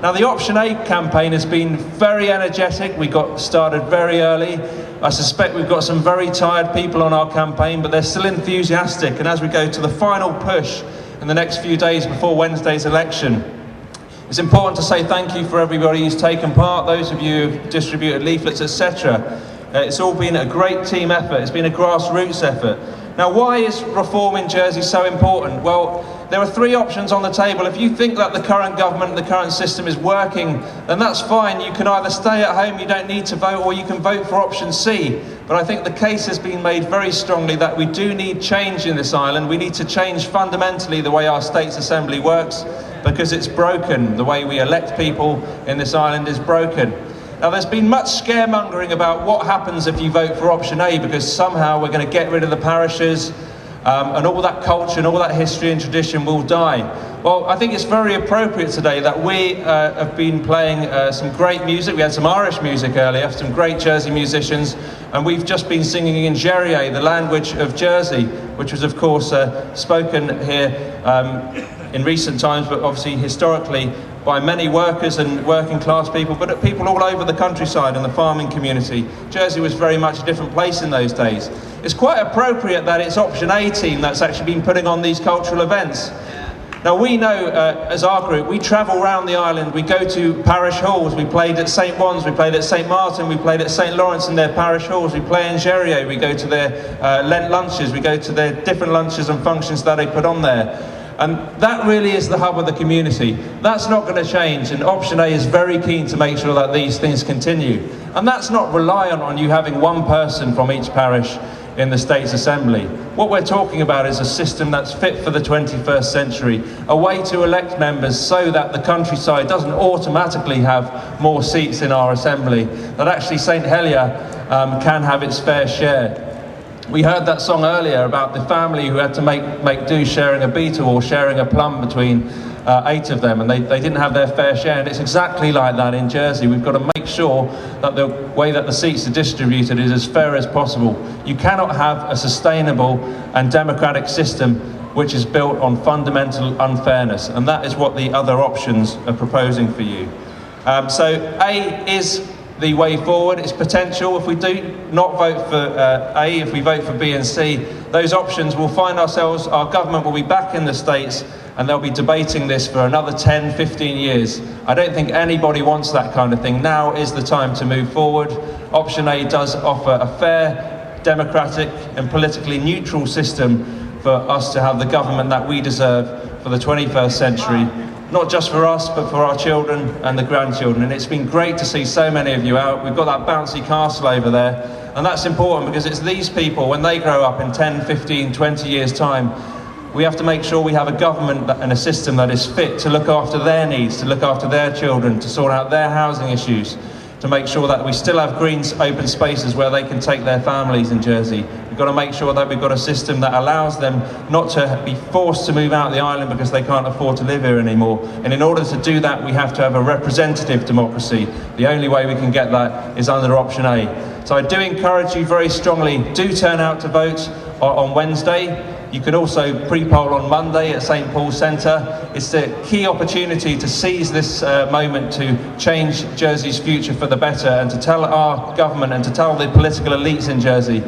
Now the Option A campaign has been very energetic. We got started very early. I suspect we've got some very tired people on our campaign, but they're still enthusiastic. And as we go to the final push in the next few days before Wednesday's election, it's important to say thank you for everybody who's taken part, those of you who've distributed leaflets, etc. It's all been a great team effort. It's been a grassroots effort. Now, why is reform in Jersey so important? Well, there are three options on the table. If you think that the current government, the current system is working, then that's fine. You can either stay at home, you don't need to vote, or you can vote for option C. But I think the case has been made very strongly that we do need change in this island. We need to change fundamentally the way our state's assembly works, because it's broken. The way we elect people in this island is broken. Now, there's been much scaremongering about what happens if you vote for option A, because somehow we're going to get rid of the parishes and all that culture and all that history and tradition will die. Well, I think it's very appropriate today that we have been playing some great music. We had some Irish music earlier, some great Jersey musicians, and we've just been singing in Jerier, the language of Jersey, which was of course spoken here in recent times, but obviously historically by many workers and working class people, but people all over the countryside and the farming community. Jersey was very much a different place in those days. It's quite appropriate that it's Option A team that's actually been putting on these cultural events. Now we know, as our group, we travel around the island, we go to parish halls, we played at St. Wan's, we played at St. Martin, we played at St. Lawrence in their parish halls, we play in Jerier, we go to their Lent lunches, we go to their different lunches and functions that they put on there. And that really is the hub of the community. That's not going to change, and Option A is very keen to make sure that these things continue. And that's not reliant on you having one person from each parish in the State's Assembly. What we're talking about is a system that's fit for the 21st century, a way to elect members so that the countryside doesn't automatically have more seats in our Assembly, that actually St. Helier can have its fair share. We heard that song earlier about the family who had to make do sharing a beetle or sharing a plum between 8 of them, and they didn't have their fair share. And it's exactly like that in Jersey. We've got to make sure that the way that the seats are distributed is as fair as possible. You cannot have a sustainable and democratic system which is built on fundamental unfairness, and that is what the other options are proposing for you. So A is the way forward. It's potential. If we do not vote for A, if we vote for B and C, those options will find ourselves, our government will be back in the States and they'll be debating this for another 10, 15 years. I don't think anybody wants that kind of thing. Now is the time to move forward. Option A does offer a fair, democratic and politically neutral system for us to have the government that we deserve for the 21st century. Not just for us, but for our children and the grandchildren. And it's been great to see so many of you out. We've got that bouncy castle over there. And that's important because it's these people, when they grow up in 10, 15, 20 years' time, we have to make sure we have a government and a system that is fit to look after their needs, to look after their children, to sort out their housing issues, to make sure that we still have green open spaces where they can take their families in Jersey. We've got to make sure that we've got a system that allows them not to be forced to move out of the island because they can't afford to live here anymore. And in order to do that, we have to have a representative democracy. The only way we can get that is under Option A. So I do encourage you very strongly, do turn out to vote on Wednesday. You can also pre-poll on Monday at St. Paul's Centre. It's a key opportunity to seize this moment to change Jersey's future for the better and to tell our government and to tell the political elites in Jersey,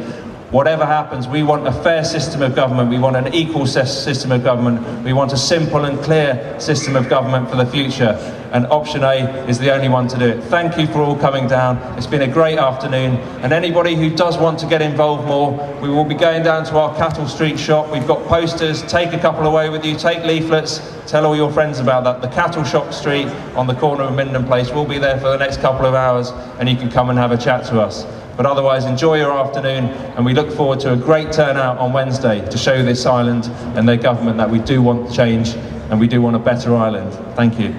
whatever happens, we want a fair system of government, we want an equal system of government, we want a simple and clear system of government for the future, and Option A is the only one to do it. Thank you for all coming down. It's been a great afternoon, and anybody who does want to get involved more, we will be going down to our Cattle Street shop. We've got posters, take a couple away with you, take leaflets, tell all your friends about that. The Cattle Shop Street on the corner of Minden Place will be there for the next couple of hours, and you can come and have a chat to us. But otherwise, enjoy your afternoon, and we look forward to a great turnout on Wednesday to show this island and their government that we do want change and we do want a better island. Thank you.